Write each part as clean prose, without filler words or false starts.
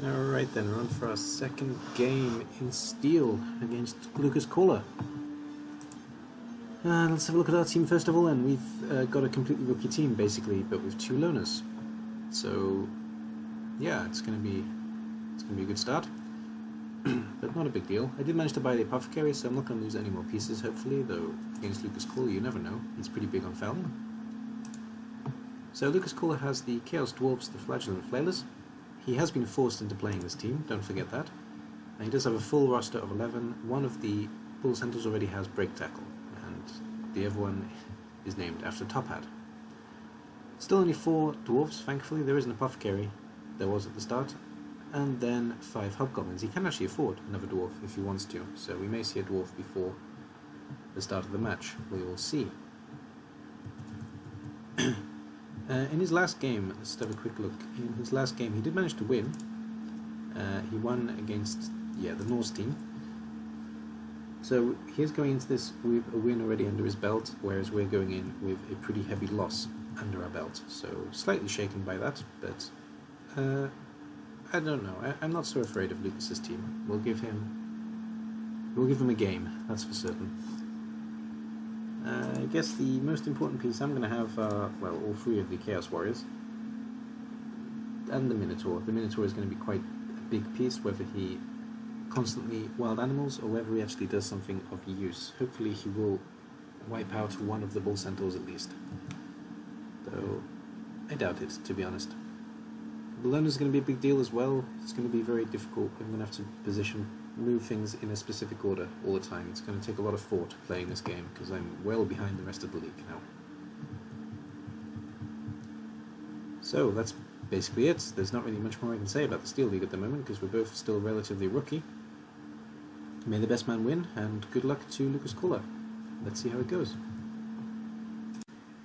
Alright then, we're on for our second game in Steel against Lukas Caller. Let's have a look at our team first of all, and we've got a completely rookie team basically, but with 2 loners. So yeah, it's gonna be a good start. But not a big deal. I did manage to buy the Apothecary, so I'm not going to lose any more pieces hopefully, though against Lukas Caller you never know, he's pretty big on fouling. So Lukas Caller has the Chaos Dwarves, the Flagellant Flailers. He has been forced into playing this team, don't forget that. And he does have a full roster of 11. One of the Bull Centaurs already has Break Tackle, and the other one is named after Top Hat. Still only 4 Dwarves, thankfully. There is an Apothecary, there was at the start, and then 5 Hobgoblins. He can actually afford another Dwarf if he wants to, so we may see a Dwarf before the start of the match. We will see. In his last game, let's have a quick look. In his last game, he did manage to win. He won against, the Norse team. So he's going into this with a win already under his belt, whereas we're going in with a pretty heavy loss under our belt. So slightly shaken by that, but I don't know. I'm not so afraid of Lucas's team. We'll give him a game, that's for certain. I guess the most important piece I'm going to have are, well, all 3 of the Chaos Warriors. And the Minotaur. The Minotaur is going to be quite a big piece, whether he constantly wild animals or whether he actually does something of use. Hopefully he will wipe out one of the Bull Centaurs at least. Though, I doubt it, to be honest. The loner is going to be a big deal as well. It's going to be very difficult. I'm going to have to move things in a specific order all the time. It's going to take a lot of thought playing this game because I'm well behind the rest of the league now. So that's basically it. There's not really much more I can say about the Steel League at the moment because we're both still relatively rookie. May the best man win, and good luck to Lukas Caller. Let's see how it goes.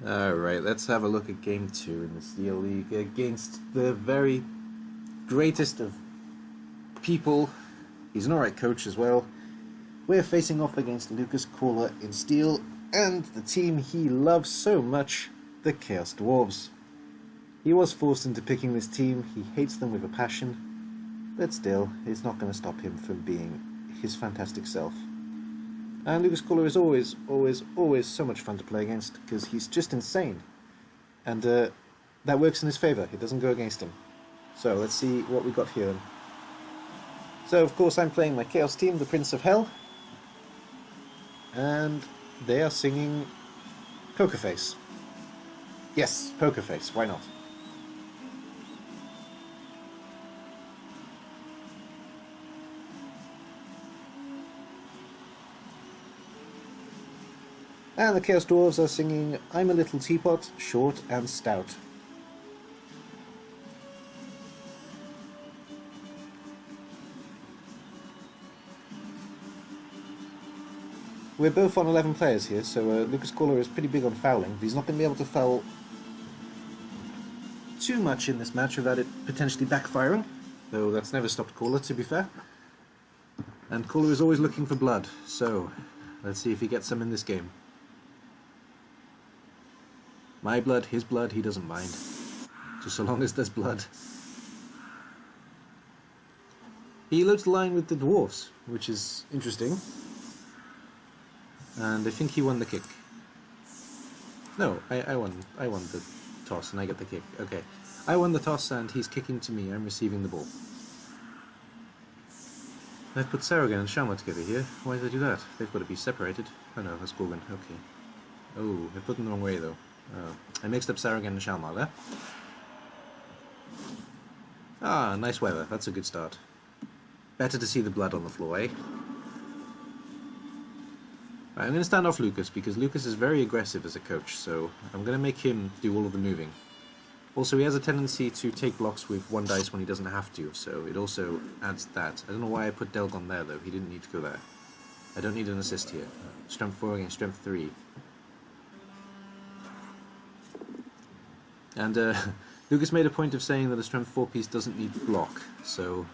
Alright, let's have a look at Game 2 in the Steel League against the very greatest of people. He's an alright coach as well. We're facing off against Lukas Caller in Steel, and the team he loves so much, the Chaos Dwarves. He was forced into picking this team. He hates them with a passion, but still, it's not going to stop him from being his fantastic self. And Lukas Caller is always so much fun to play against, because he's just insane. And that works in his favour, it doesn't go against him. So let's see what we got here. So of course I'm playing my Chaos team, the Prince of Hell. And they are singing Poker Face. Yes, Poker Face, why not? And the Chaos Dwarves are singing I'm a Little Teapot, Short and Stout. We're both on 11 players here, so Lukas Caller is pretty big on fouling, but he's not going to be able to foul too much in this match without it potentially backfiring, though that's never stopped Caller, to be fair. And Caller is always looking for blood, so let's see if he gets some in this game. My blood, his blood, he doesn't mind, just so long as there's blood. He loads the line with the Dwarves, which is interesting. And I think he won the kick. No, I won the toss and I get the kick. Okay. I won the toss and he's kicking to me. I'm receiving the ball. I've put Sarragan and Shalmar together here. Why did I do that? They've got to be separated. Oh no, that's Gorgon. Okay. Oh, I put them the wrong way though. I mixed up Sarragan and Shalmar there. Ah, nice weather. That's a good start. Better to see the blood on the floor, eh? I'm going to stand off Lukas because Lukas is very aggressive as a coach, so I'm going to make him do all of the moving. Also, he has a tendency to take blocks with 1 dice when he doesn't have to, so it also adds that. I don't know why I put Delgon there, though. He didn't need to go there. I don't need an assist here. Strength 4 against Strength 3. And Lukas made a point of saying that a Strength 4 piece doesn't need block, so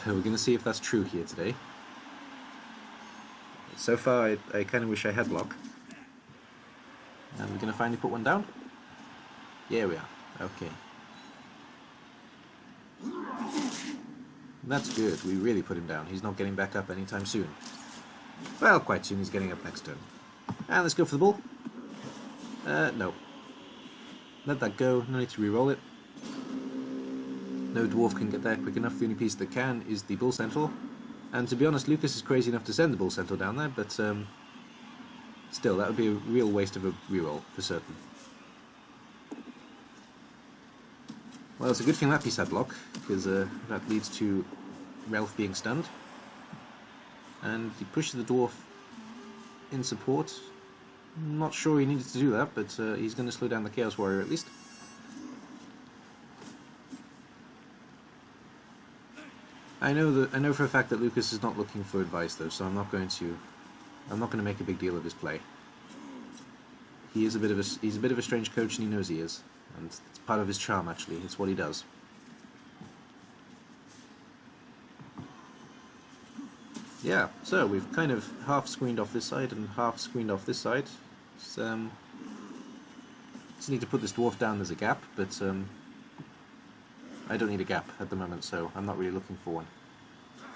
we're going to see if that's true here today. So far, I kind of wish I had block. And we're going to finally put one down? Yeah, we are. Okay. That's good. We really put him down. He's not getting back up anytime soon. Well, quite soon. He's getting up next turn. And let's go for the ball. No. Let that go. No need to re-roll it. No dwarf can get there quick enough. The only piece that can is the bull centaur. And to be honest, Lukas is crazy enough to send the bull centaur down there, but still, that would be a real waste of a re-roll, for certain. Well, it's a good thing that piece had block, because that leads to Ralph being stunned. And he pushes the dwarf in support. Not sure he needed to do that, but he's going to slow down the Chaos Warrior at least. I know for a fact that Lukas is not looking for advice though, so I'm not going to make a big deal of his play. He's a bit of a strange coach, and he knows he is, and it's part of his charm actually. It's what he does. Yeah, so we've kind of half screened off this side and half screened off this side. Just need to put this dwarf down. There's a gap, but I don't need a gap at the moment, so I'm not really looking for one.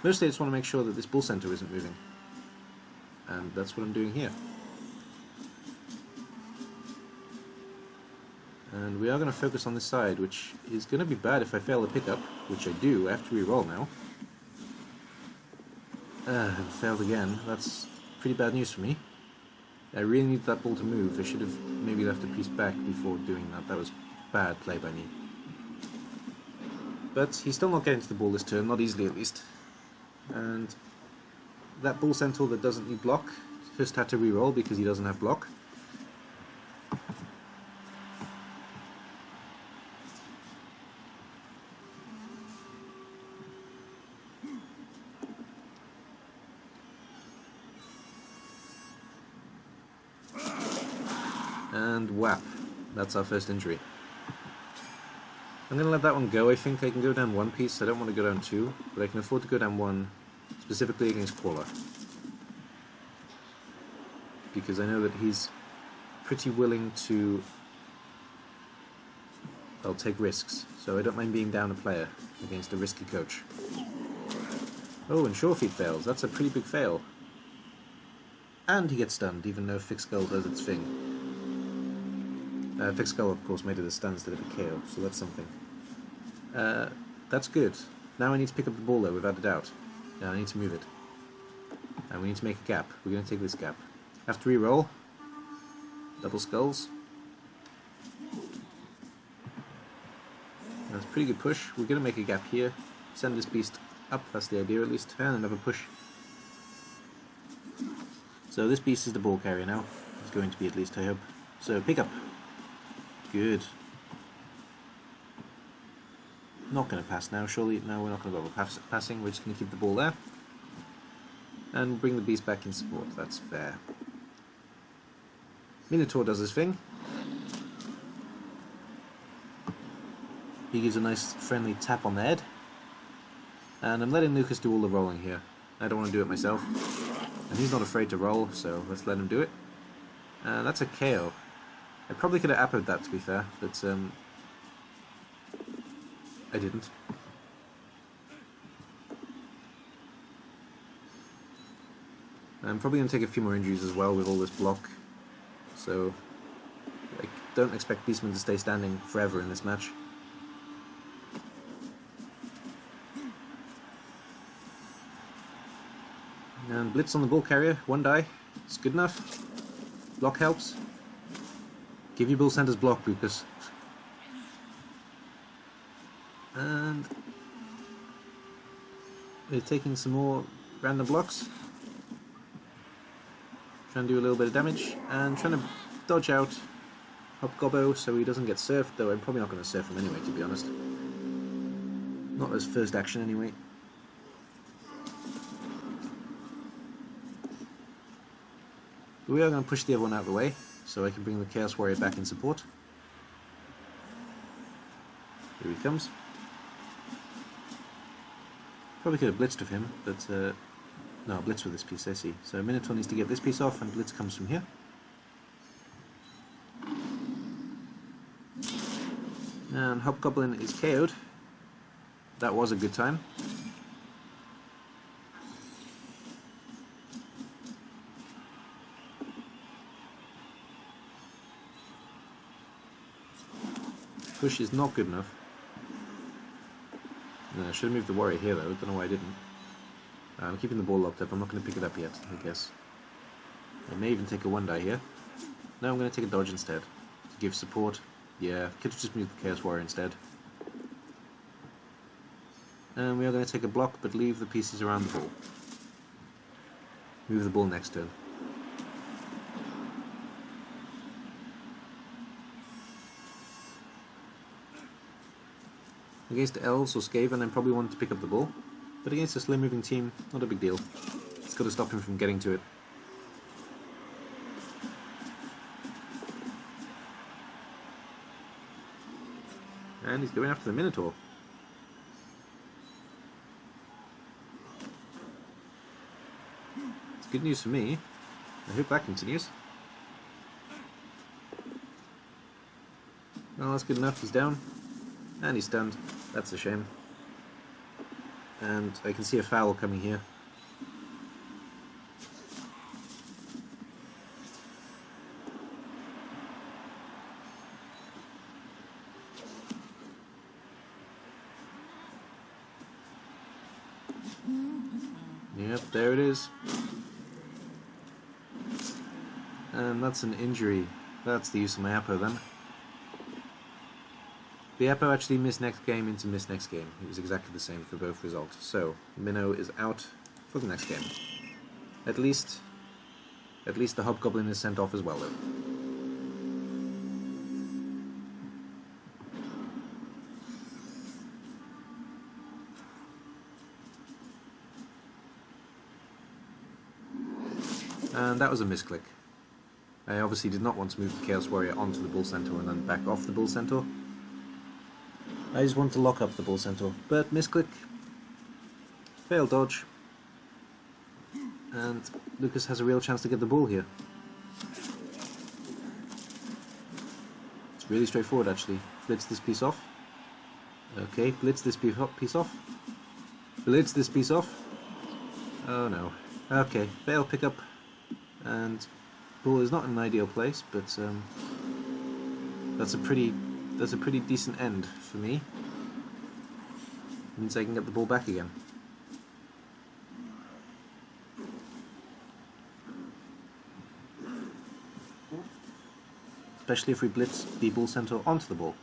Mostly I just want to make sure that this bull centaur isn't moving, and that's what I'm doing here. And we are going to focus on this side, which is going to be bad if I fail the pickup, which I do. I have to re-roll now. And failed again. That's pretty bad news for me. I really need that ball to move. I should have maybe left a piece back before doing that. That was bad play by me. But he's still not getting to the ball this turn, not easily at least. And that bull centaur that doesn't need block just had to re-roll because he doesn't have block. And whap, that's our first injury. I'm going to let that one go. I think I can go down one piece. I don't want to go down two, but I can afford to go down one, specifically against Caller. Because I know that he's pretty willing to, well, take risks. So I don't mind being down a player against a risky coach. Oh, and Shorefeet fails. That's a pretty big fail. And he gets stunned, even though Fixed Skull does its thing. Fixed Skull, of course, made it a stun instead of a KO, so that's something. That's good. Now I need to pick up the ball, though, without a doubt. Now I need to move it. And we need to make a gap. We're going to take this gap. Have to re-roll. Double skulls. That's a pretty good push. We're going to make a gap here. Send this beast up, that's the idea at least. And another push. So this beast is the ball carrier now. It's going to be at least, I hope. So pick up. Good. Not going to pass now, surely. No, we're not going to bother passing. We're just going to keep the ball there. And bring the beast back in support. That's fair. Minotaur does his thing. He gives a nice friendly tap on the head. And I'm letting Lukas do all the rolling here. I don't want to do it myself. And he's not afraid to roll, so let's let him do it. That's a KO. I probably could have appoed that, to be fair, but I didn't. I'm probably going to take a few more injuries as well with all this block, so I don't expect Beastman to stay standing forever in this match. And Blitz on the ball carrier, one die, it's good enough. Block helps. Give your bull centers block, Lukas. And we're taking some more random blocks. Trying to do a little bit of damage, and trying to dodge out Hobgobbo so he doesn't get surfed, though I'm probably not going to surf him anyway, to be honest. Not as first action anyway. We are going to push the other one out of the way, so I can bring the Chaos Warrior back in support. Here he comes. Probably could have blitzed with him, but no, blitz with this piece, I see. So Minotaur needs to get this piece off, and blitz comes from here. And Hobgoblin is KO'd. That was a good time. Push is not good enough. No, I should have moved the warrior here though, don't know why I didn't. I'm keeping the ball locked up, I'm not going to pick it up yet, I guess. I may even take a 1-die here. No, I'm going to take a dodge instead. To give support. Yeah, could have just moved the Chaos Warrior instead. And we are going to take a block, but leave the pieces around the ball. Move the ball next turn. Against Elves or Skaven, I probably wanted to pick up the ball. But against a slow-moving team, not a big deal. It's got to stop him from getting to it. And he's going after the Minotaur. It's good news for me. I hope that continues. Well, that's good enough. He's down. And he's stunned. That's a shame. And I can see a foul coming here. Yep, there it is. And that's an injury. That's the use of my Apo then. The Apo actually missed next game into missed next game. It was exactly the same for both results. So, Minnow is out for the next game. At least the Hobgoblin is sent off as well though. And that was a misclick. I obviously did not want to move the Chaos Warrior onto the Bull Centaur and then back off the Bull Centaur. I just want to lock up the Bull Centaur, but misclick, fail dodge, and Lukas has a real chance to get the ball here. It's really straightforward actually. Blitz this piece off. Okay, blitz this piece off. Blitz this piece off. Oh no. Okay, fail pickup, and ball is not in an ideal place, but that's a pretty decent end for me. Means I can get the ball back again. Especially if we blitz the Bull Centaur onto the ball.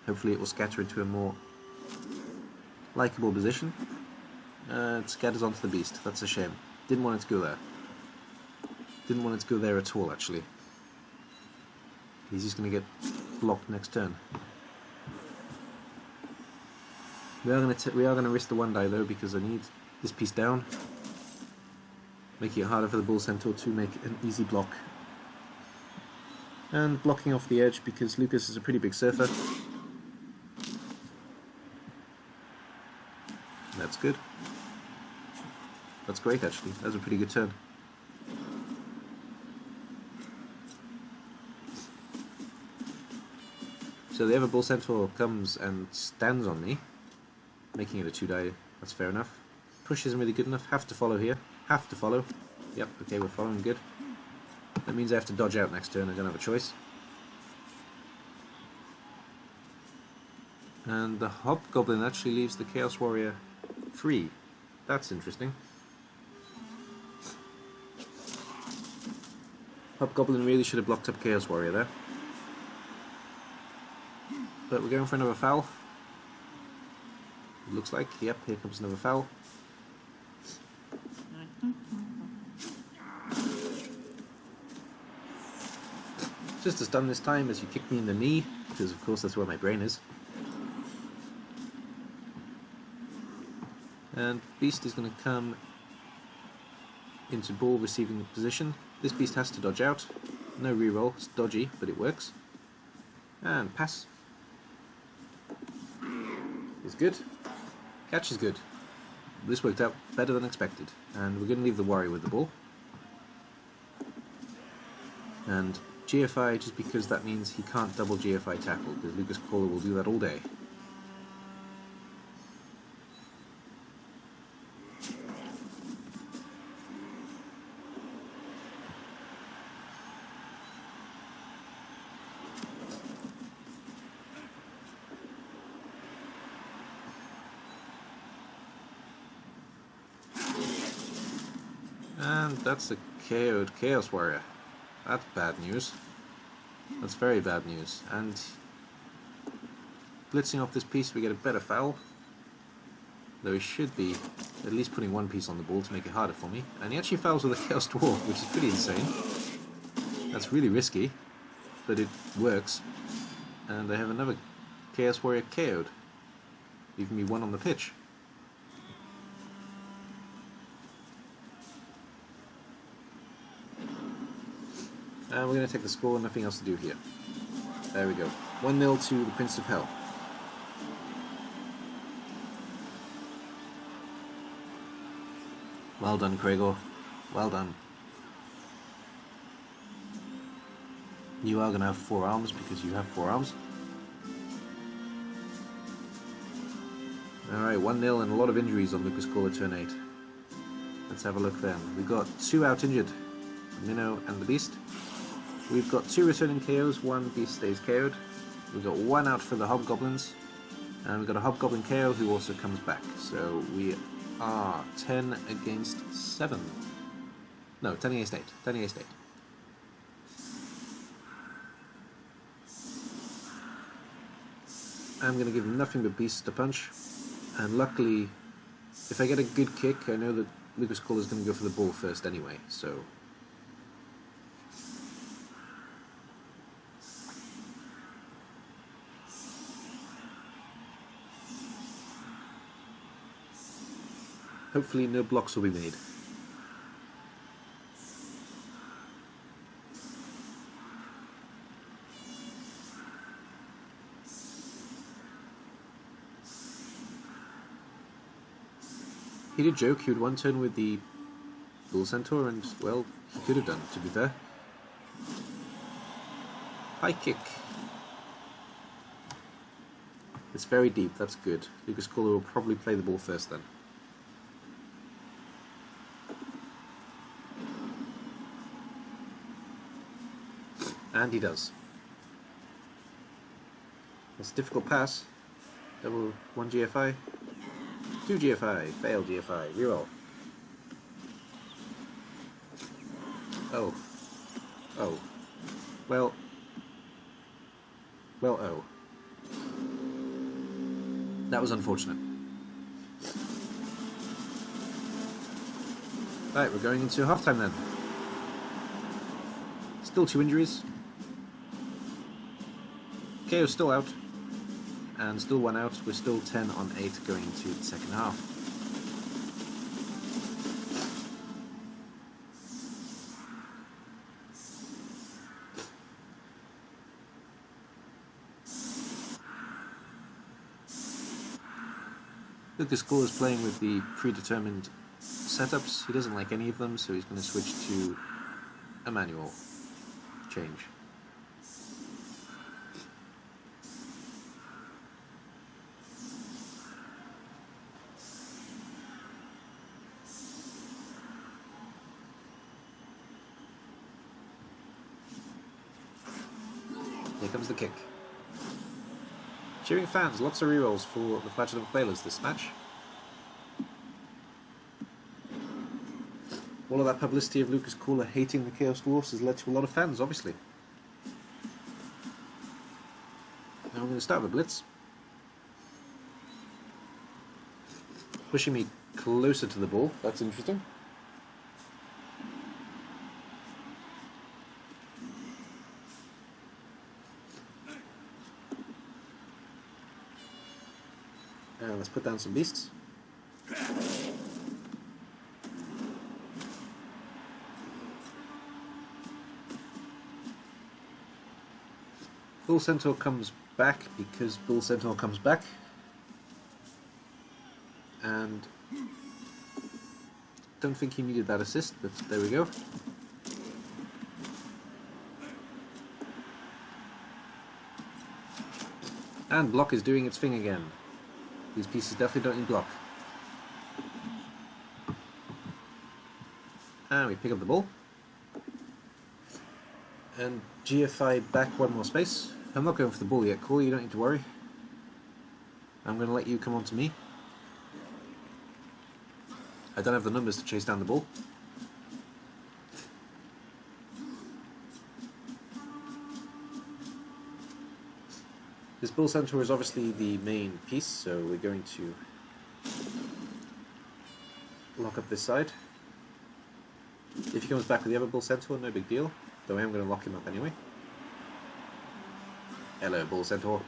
Hopefully it will scatter into a more likeable position. It scatters onto the beast. That's a shame. Didn't want it to go there. Didn't want it to go there at all actually. He's just going to get blocked next turn. We are going to risk the 1-die though, because I need this piece down, making it harder for the Bull Centaur to make an easy block. And blocking off the edge because Lukas is a pretty big surfer. That's good. That's great actually. That was a pretty good turn. So the other Bull Centaur comes and stands on me, making it a 2-die. That's fair enough. Push isn't really good enough. Have to follow here. Have to follow. Yep, okay, we're following good. That means I have to dodge out next turn. I don't have a choice. And the Hobgoblin actually leaves the Chaos Warrior free. That's interesting. Hobgoblin really should have blocked up Chaos Warrior there. But we're going for another foul. It looks like. Yep, here comes another foul. Just as done this time as you kick me in the knee, because of course that's where my brain is. And Beast is going to come into ball receiving position. This Beast has to dodge out. No reroll, it's dodgy, but it works. And pass. Is good. Catch is good. This worked out better than expected. And we're going to leave the warrior with the ball. And GFI just because that means he can't double GFI tackle, because Lukas Caller will do that all day. And that's a KO'd Chaos Warrior. That's bad news. That's very bad news. And blitzing off this piece, we get a better foul. Though he should be at least putting one piece on the ball to make it harder for me. And he actually fouls with a Chaos Dwarf, which is pretty insane. That's really risky, but it works. And they have another Chaos Warrior KO'd, leaving me one on the pitch. And we're going to take the score, nothing else to do here. There we go. 1-0 to the Prince of Hell. Well done, Craigo. Well done. You are going to have 4 arms because you have 4 arms. Alright, 1-0 and a lot of injuries on Lukas Caller turn 8. Let's have a look then. We've got 2 out injured. Minnow and the Beast. We've got 2 returning KOs, 1 Beast stays KO'd. We've got 1 out for the Hobgoblins. And we've got a Hobgoblin KO who also comes back. So we are 10 against 7. No, 10 against 8. 10 against 8. I'm going to give him nothing but Beasts to punch. And luckily, if I get a good kick, I know that Lukas Caller is going to go for the ball first anyway, so... hopefully no blocks will be made. He did joke he would one turn with the Bull Centaur, and, well, he could have done, to be fair. High kick. It's very deep, that's good. Lukas Caller will probably play the ball first then. And he does. That's a difficult pass. Double 1 GFI. 2 GFI. Fail GFI. Reroll. Oh. Oh. Well. Well, oh. That was unfortunate. Right, we're going into halftime then. Still 2 injuries. KO's still out, and still 1 out. We're still 10 on 8 going into the second half. Lukas Caller is playing with the predetermined setups. He doesn't like any of them, so he's going to switch to a manual change. Here comes the kick. Cheering fans, lots of rerolls for the Flagellant Flailers this match. All of that publicity of Lukas Caller hating the Chaos Dwarfs has led to a lot of fans, obviously. Now I'm going to start the blitz. Pushing me closer to the ball, that's interesting. Let's put down some beasts. Bull Centaur comes back because Bull Centaur comes back. And don't think he needed that assist, but there we go. And block is doing its thing again. These pieces definitely don't need block. And we pick up the ball. And GFI back 1 more space. I'm not going for the ball yet, Caller, you don't need to worry. I'm going to let you come on to me. I don't have the numbers to chase down the ball. This bull centaur is obviously the main piece, so we're going to lock up this side. If he comes back with the other bull centaur, no big deal, though I am going to lock him up anyway. Hello, bull centaur.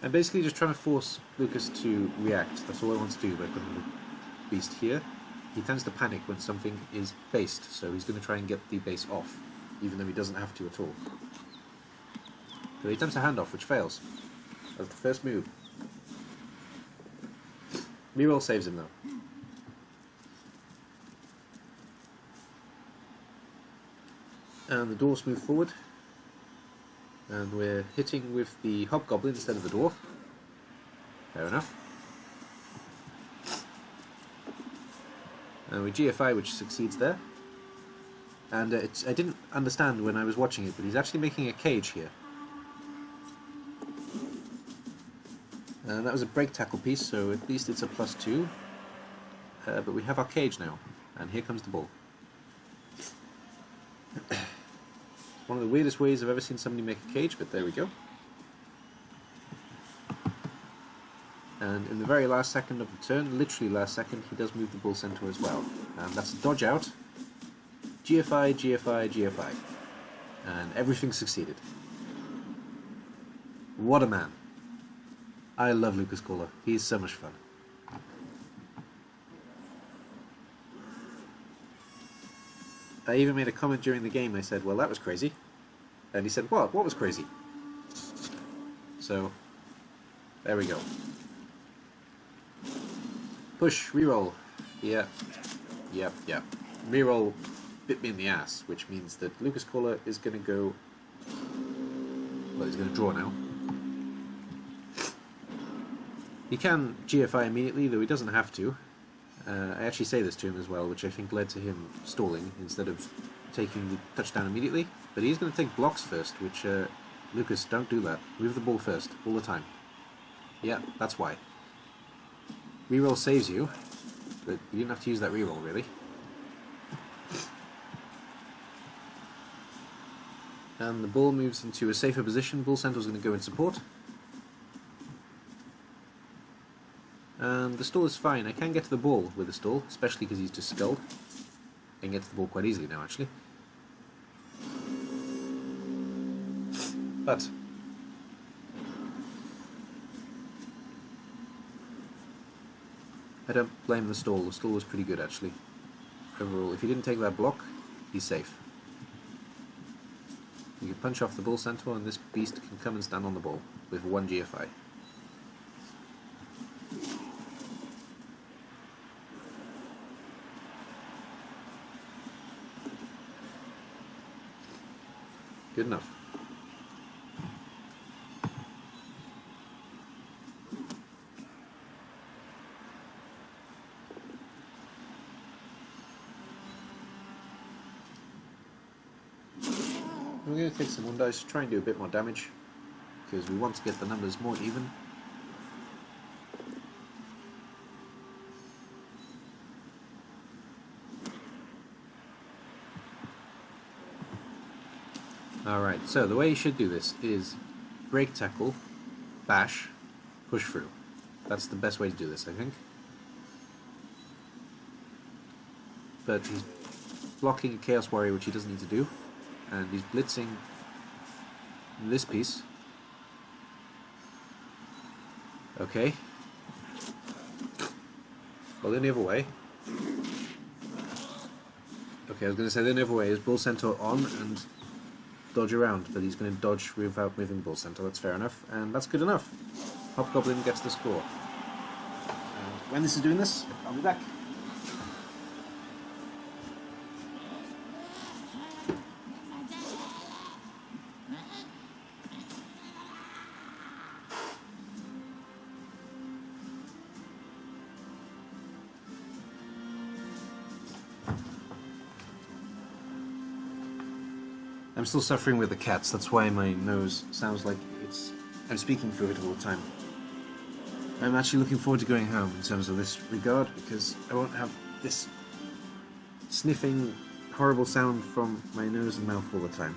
I'm basically just trying to force Lukas to react. That's all I want to do by putting the beast here. He tends to panic when something is based, so he's going to try and get the base off, even though he doesn't have to at all. So he attempts a handoff, which fails. That's the first move. Reroll saves him though. And the dwarfs move forward. And we're hitting with the hobgoblin instead of the dwarf. Fair enough. And we GFI, which succeeds there. And I didn't understand when I was watching it, but he's actually making a cage here. And that was a break tackle piece, so at least it's a +2. But we have our cage now, and here comes the bull. One of the weirdest ways I've ever seen somebody make a cage, but there we go. And in the very last second of the turn, literally last second, he does move the bull centaur as well. And that's a dodge out. GFI, GFI, GFI. And everything succeeded. What a man. I love Lukas Caller. He's so much fun. I even made a comment during the game. I said, well, that was crazy. And he said, what? What was crazy? So, there we go. Push, reroll. Yeah. Yep, yep. Reroll bit me in the ass, which means that Lukas Caller is going to go... Well, he's going to draw now. He can GFI immediately, though he doesn't have to. I actually say this to him as well, which I think led to him stalling instead of taking the touchdown immediately. But he's going to take blocks first, which, Lukas, don't do that. Move the ball first, all the time. Yeah, that's why. Reroll saves you, but you didn't have to use that reroll, really. And the ball moves into a safer position. Bull Centaur's going to go in support. And the stall is fine. I can get to the ball with the stall, especially because he's just skulled. I can get to the ball quite easily now, actually. But I don't blame the stall. The stall was pretty good, actually. Overall, if he didn't take that block, he's safe. You can punch off the bull centaur, and this beast can come and stand on the ball with 1 GFI. Good enough. We're going to take some 1 dice to try and do a bit more damage, because we want to get the numbers more even. Alright, so the way you should do this is break tackle, bash, push through. That's the best way to do this, I think. But he's blocking a Chaos Warrior, which he doesn't need to do. And he's blitzing this piece. Okay. Well, then the other way. Okay, I was going to say the other way is Bull Centaur on and dodge around, but he's going to dodge without moving Bull Centaur. That's fair enough, and that's good enough. Hobgoblin gets the score. And when this is doing this, I'll be back. I'm still suffering with the cats, that's why my nose sounds like I'm speaking through it all the time. I'm actually looking forward to going home in terms of this regard, because I won't have this sniffing, horrible sound from my nose and mouth all the time.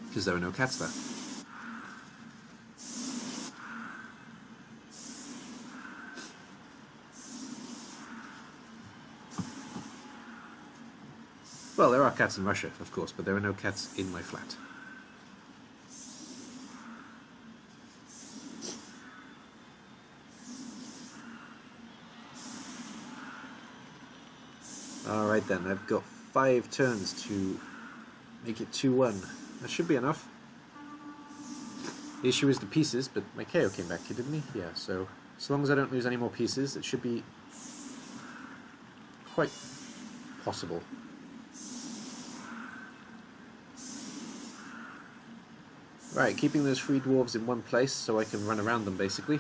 Because there are no cats there. Well, there are cats in Russia, of course, but there are no cats in my flat. Alright then, I've got 5 turns to make it 2-1. That should be enough. The issue is the pieces, but my KO came back here, didn't he? Yeah, so as long as I don't lose any more pieces, it should be quite possible. Right, keeping those 3 dwarves in one place so I can run around them basically.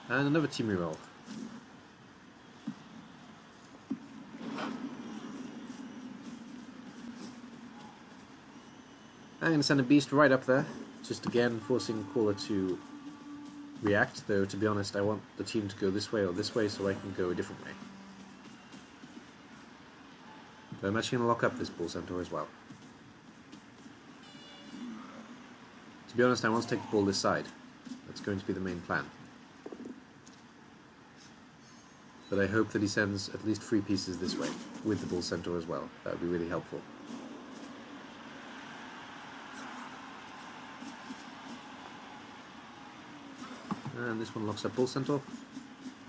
And another team reroll. I'm going to send a beast right up there, just again forcing Caller to react, though to be honest I want the team to go this way or this way so I can go a different way. So I'm actually going to lock up this Bull Centaur as well. To be honest, I want to take the ball this side. That's going to be the main plan. But I hope that he sends at least 3 pieces this way, with the Bull Centaur as well. That would be really helpful. And this one locks up Bull Centaur.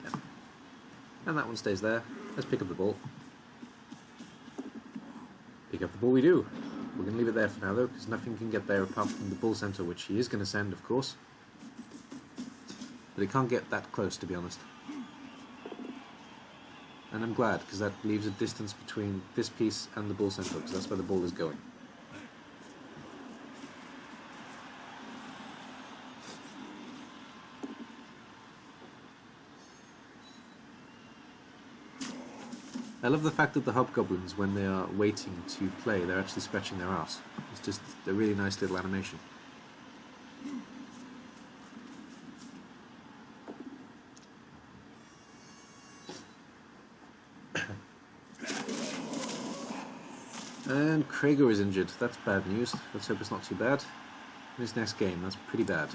Yeah. And that one stays there. Let's pick up the ball. Pick up the ball we do. We're going to leave it there for now though, because nothing can get there apart from the Bull Centaur, which he is going to send, of course. But it can't get that close, to be honest. And I'm glad, because that leaves a distance between this piece and the Bull Centaur, because that's where the ball is going. I love the fact that the hobgoblins, when they are waiting to play, they're actually scratching their ass. It's just a really nice little animation. And Krager is injured. That's bad news. Let's hope it's not too bad. This next game, that's pretty bad.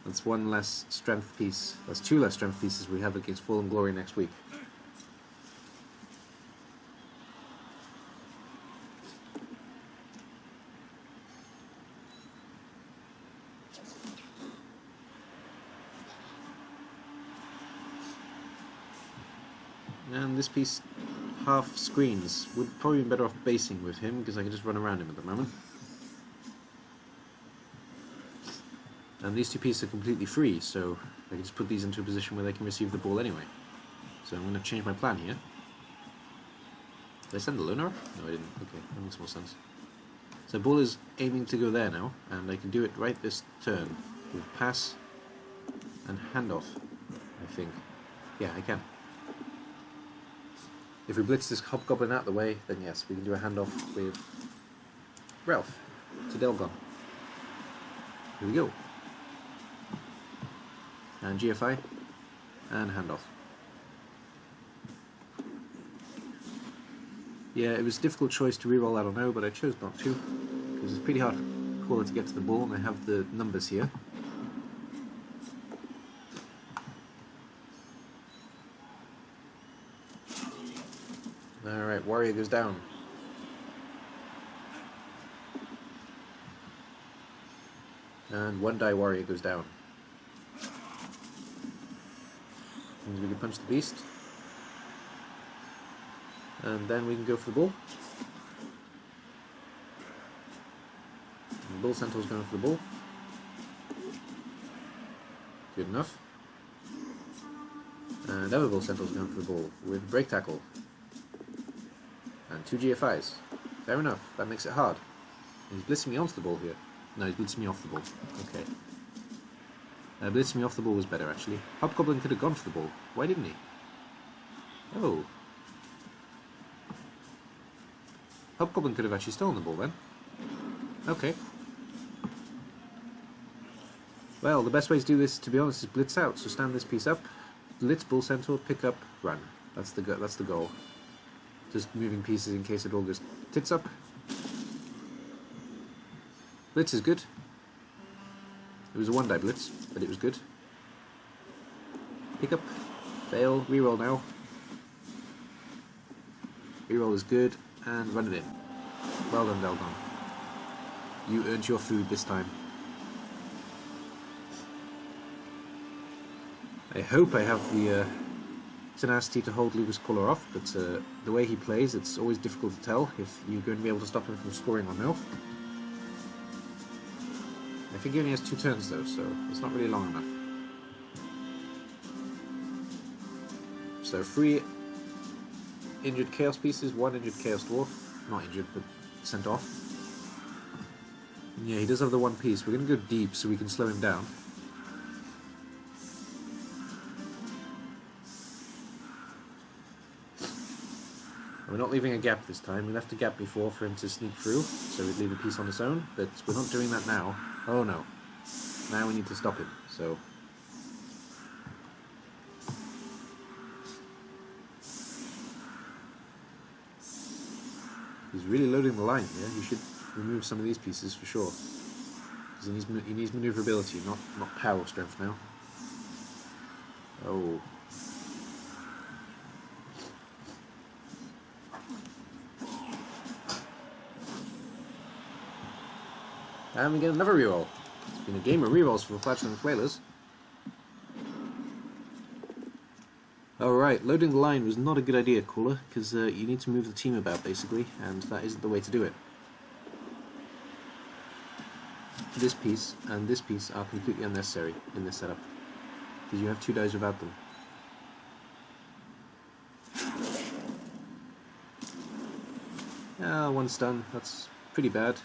That's 1 less strength piece. That's 2 less strength pieces we have against Fallen Glory next week. And this piece half screens. Would probably be better off basing with him because I can just run around him at the moment. And these 2 pieces are completely free, so I can just put these into a position where they can receive the ball anyway. So I'm going to change my plan here. Did I send the loner? No, I didn't. Okay, that makes more sense. So ball is aiming to go there now, and I can do it right this turn with pass and handoff, I think. Yeah, I can. If we blitz this hobgoblin out the way, then yes, we can do a handoff with Ralph to Delgon. Here we go. And GFI, and handoff. Yeah, it was a difficult choice to reroll, I don't know, but I chose not to, because it's pretty hard for Caller to get to the ball, and I have the numbers here. Alright, Warrior goes down. And 1 die Warrior goes down. Means we can punch the beast. And then we can go for the bull. And the Bull Centaur's going for the bull. Good enough. And other Bull Centaur's going for the bull with break tackle. And 2 GFIs. Fair enough, that makes it hard. He's blitzing me onto the ball here. No, he's blitzing me off the ball. Okay. Blitzing me off the ball was better, actually. Hobgoblin could have gone for the ball. Why didn't he? Oh. Hobgoblin could have actually stolen the ball then. Okay. Well, the best way to do this, to be honest, is blitz out. So stand this piece up, blitz Bull Centaur, pick up, run. That's the goal. Just moving pieces in case it all goes tits up. Blitz is good. It was a 1-die blitz, but it was good. Pick up, fail, reroll now. Reroll is good, and run it in. Well done, Delgon. You earned your food this time. I hope I have the tenacity to hold Lukas Caller off, but the way he plays, it's always difficult to tell if you're going to be able to stop him from scoring or no. I think he only has 2 turns though, so it's not really long enough. So 3 injured Chaos pieces, 1 injured Chaos Dwarf. Not injured, but sent off. And yeah, he does have the 1 piece. We're going to go deep so we can slow him down. We're not leaving a gap this time. We left a gap before for him to sneak through, so we'd leave a piece on his own, but we're not doing that now. Oh no. Now we need to stop him, so... He's really loading the line here. You should remove some of these pieces for sure. Because he needs maneuverability, not power strength now. Oh. And we get another reroll. It's been a game of rerolls for the Flagellant Flailers. Alright, loading the line was not a good idea, Caller, because you need to move the team about, basically, and that isn't the way to do it. This piece and this piece are completely unnecessary in this setup, because you have 2 dies without them. Ah, 1 stun, that's pretty bad.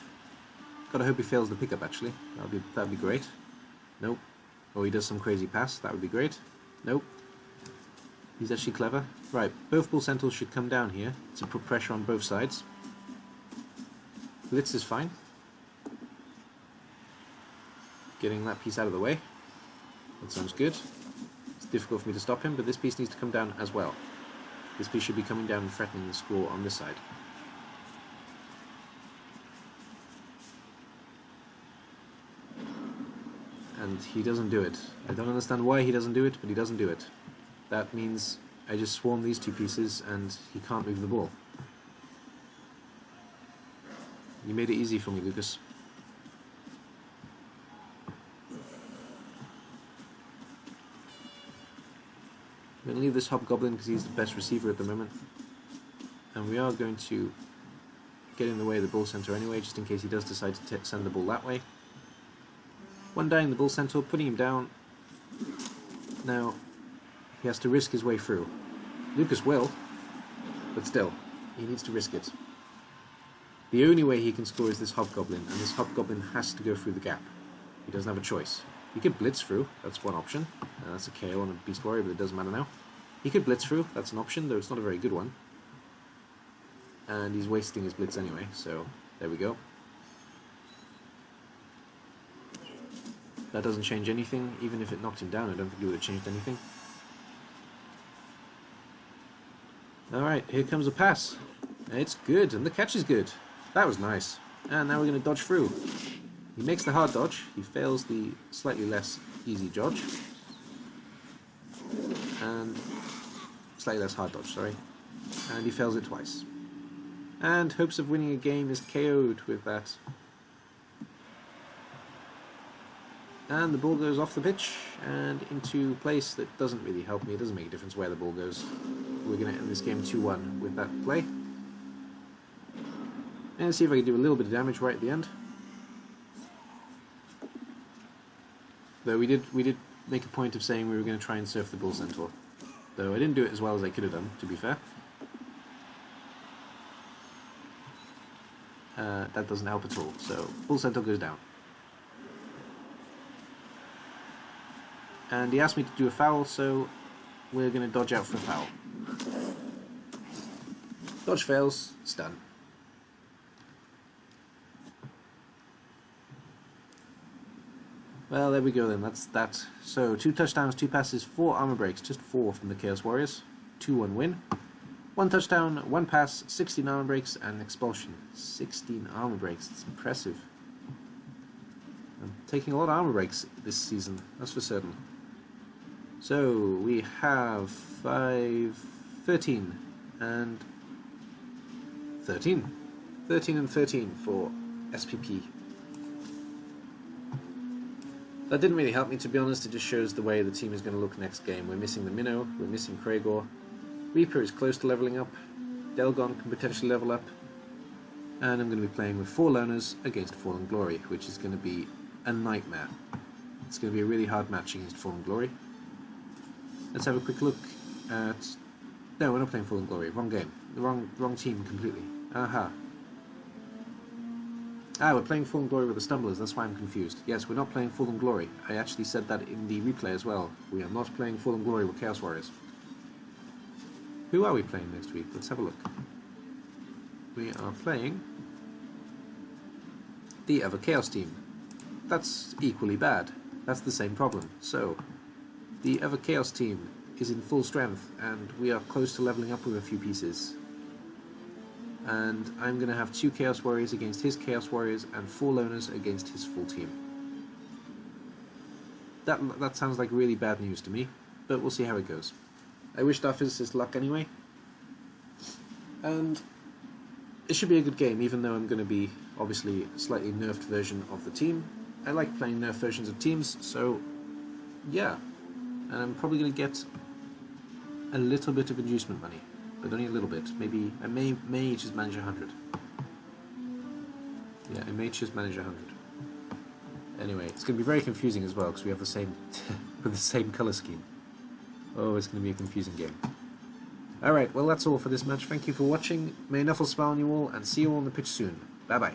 Gotta hope he fails the pickup, actually. That'd be great. Nope. Or he does some crazy pass, that would be great. Nope. He's actually clever. Right, both Bull Centaurs should come down here to put pressure on both sides. Blitz is fine. Getting that piece out of the way. That sounds good. It's difficult for me to stop him, but this piece needs to come down as well. This piece should be coming down and threatening the score on this side. And he doesn't do it. I don't understand why he doesn't do it, but he doesn't do it. That means I just swarm these 2 pieces and he can't move the ball. You made it easy for me, Lukas. I'm going to leave this Hobgoblin because he's the best receiver at the moment. And we are going to get in the way of the Bull Centaur anyway, just in case he does decide to send the ball that way. 1 dying the Bull Centaur, putting him down. Now, he has to risk his way through. Lukas will, but still, he needs to risk it. The only way he can score is this Hobgoblin, and this Hobgoblin has to go through the gap. He doesn't have a choice. He could blitz through, that's one option. That's a KO on a Beast Warrior, but it doesn't matter now. He could blitz through, that's an option, though it's not a very good one. And he's wasting his blitz anyway, so there we go. That doesn't change anything. Even if it knocked him down, I don't think it would have changed anything. Alright, here comes a pass. It's good, and the catch is good. That was nice. And now we're going to dodge through. He makes the hard dodge. He fails the slightly less easy dodge. And slightly less hard dodge, sorry. And he fails it twice. And hopes of winning a game is KO'd with that. And the ball goes off the pitch and into a place that doesn't really help me. It doesn't make a difference where the ball goes. We're going to end this game 2-1 with that play. And see if I can do a little bit of damage right at the end. Though we did make a point of saying we were going to try and surf the Bull Centaur. Though I didn't do it as well as I could have done, to be fair. That doesn't help at all. So Bull Centaur goes down. And he asked me to do a foul, so we're going to dodge out for a foul. Dodge fails, stun. Well, there we go then, that's that. So, 2 touchdowns, 2 passes, 4 armor breaks, just 4 from the Chaos Warriors. 2-1 win. 1 touchdown, 1 pass, 16 armor breaks, and an expulsion. 16 armor breaks, it's impressive. I'm taking a lot of armor breaks this season, that's for certain. So, we have 13 and 13. 13 and 13 for SPP. That didn't really help me, to be honest. It just shows the way the team is going to look next game. We're missing the Minnow, we're missing Kragor. Reaper is close to leveling up. Delgon can potentially level up. And I'm going to be playing with 4 loners against Fallen Glory, which is going to be a nightmare. It's going to be a really hard match against Fallen Glory. Let's have a quick look at... No, we're not playing Fallen Glory. Wrong game. The wrong team completely. Aha. We're playing Fallen Glory with the Stumblers, that's why I'm confused. Yes, we're not playing Fallen Glory. I actually said that in the replay as well. We are not playing Fallen Glory with Chaos Warriors. Who are we playing next week? Let's have a look. We are playing the other Chaos team. That's equally bad. That's the same problem. So, the other Chaos team is in full strength, and we are close to leveling up with a few pieces. And I'm going to have 2 Chaos Warriors against his Chaos Warriors and 4 loners against his full team. That sounds like really bad news to me, but we'll see how it goes. I wish our physicist luck anyway. And it should be a good game, even though I'm going to be, obviously, a slightly nerfed version of the team. I like playing nerfed versions of teams, so yeah. And I'm probably going to get a little bit of inducement money. But only a little bit. Maybe I may just manage 100. Yeah, I may just manage 100. Anyway, it's going to be very confusing as well because we have the same with the same color scheme. Oh, it's going to be a confusing game. All right, well that's all for this match. Thank you for watching. May Nuffle smile on you all, and see you all on the pitch soon. Bye bye.